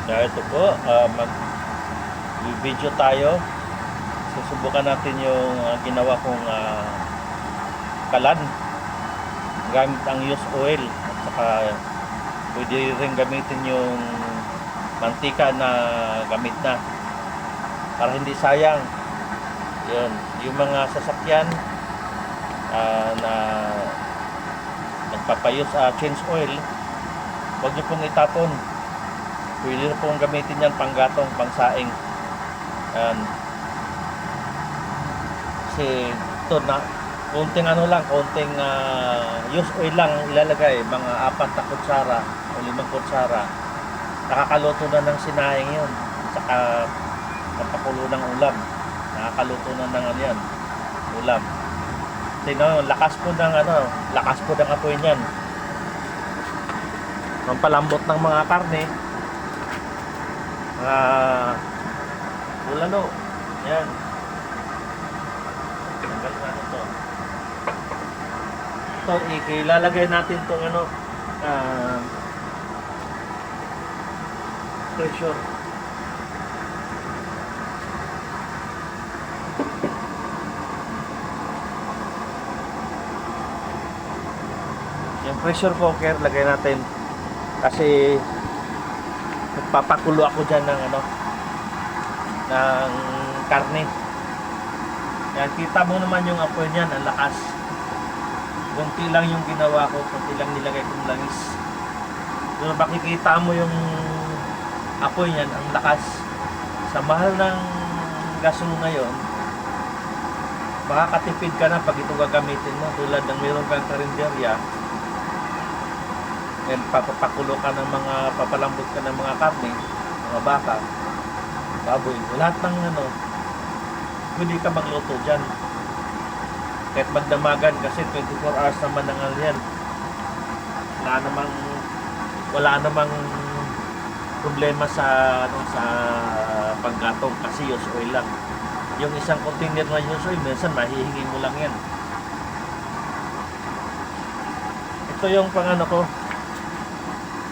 Kaya ito po, mag-video tayo. Susubukan natin yung ginawa kong kalan gamit ang used oil, at saka pwede rin gamitin yung mantika na gamit na para hindi sayang. Yun, yung mga sasakyan na nagpapayos change oil, huwag nyo pong itapon. Pwede na pong gamitin yan panggatong, pangsaing. Yan. Kasi ito na konting ano lang, konting used oil lang ilalagay, mga 4 na kutsara o 5 kutsara, nakakaluto na ng sinahing yun, saka napakulo ng ulam, nakakaluto na ng ano yan, ulam. Tingnan, lakas po ng apoy niyan, pampalambot ng mga karne, mga ulano. Yan, tanggal na ito. Ito, ilalagay natin itong pressure. Yung pressure cooker, lagay natin kasi nagpapakulo ako dyan ng ng karne. Yan, kita mo naman yung apoy niyan, ang lakas. Kunti lang yung ginawa ko, kunti lang nilagay kong langis. Kung makikita mo yung apoy niyan, ang lakas. Sa mahal ng gasol ngayon, makakatipid ka na pag ito gagamitin mo. Tulad ng meron kang karinderya, and papakulo ka ng mga, papalambot ka ng mga karne, mga baka, baboy, lahat ng pwede ka magluto dyan. Kahit magdamagan, kasi 24 hours naman ang yan. Wala namang problema sa paggatong, kasi used oil lang. Yung isang container na used oil, minsan mahihingi mo lang yan. Ito yung ko.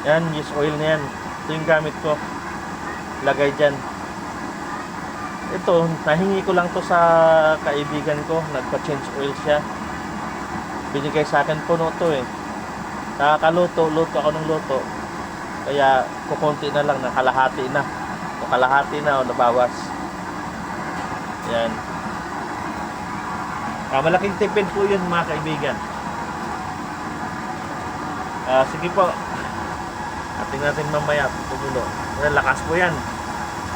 Yan, used oil na yan. Ito yung gamit ko. Lagay dyan. Ito, nahingi ko lang to sa kaibigan ko. Nagpa-change oil siya. Binigay sa akin puno to eh. Nakakaluto, luto ako ng luto. Kaya kukunti na lang, nakalahati na. O kalahati na o nabawas. Yan. Malaking tipid po yun mga kaibigan. Sige po. Ating natin mamaya tumulo. Lakas po yan.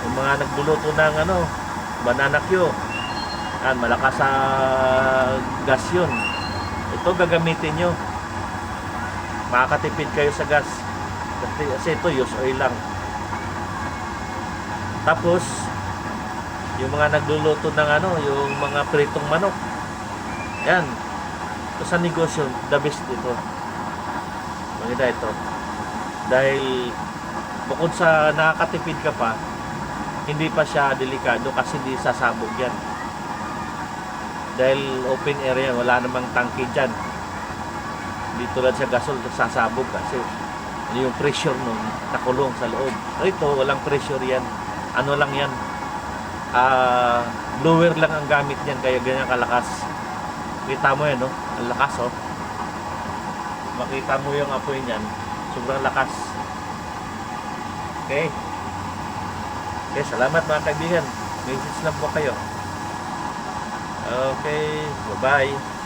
Yung mga nagluluto ng banana Q. Yan, malakas sa gas yun. Ito gagamitin nyo. Makakatipid kayo sa gas. Kasi ito used oil lang. Tapos yung mga nagluluto ng yung mga pritong manok. Yan. Ito sa negosyo, the best dito. Maganda ito. Dahil bukod sa nakakatipid ka pa, hindi pa siya delikado kasi hindi sasabog yan. Dahil open area, wala namang tangke dyan. Hindi tulad sa gasol, sasabog kasi yung pressure nun nakulong sa loob. Ito, walang pressure yan. Ano lang yan, blower lang ang gamit niyan, kaya ganyan kalakas. Kita mo yan, no? Ang lakas, oh. Makita mo yung apoy niyan, sobrang lakas. Okay. Okay, salamat mga kaibigan. Message lang po kayo. Okay, bye-bye.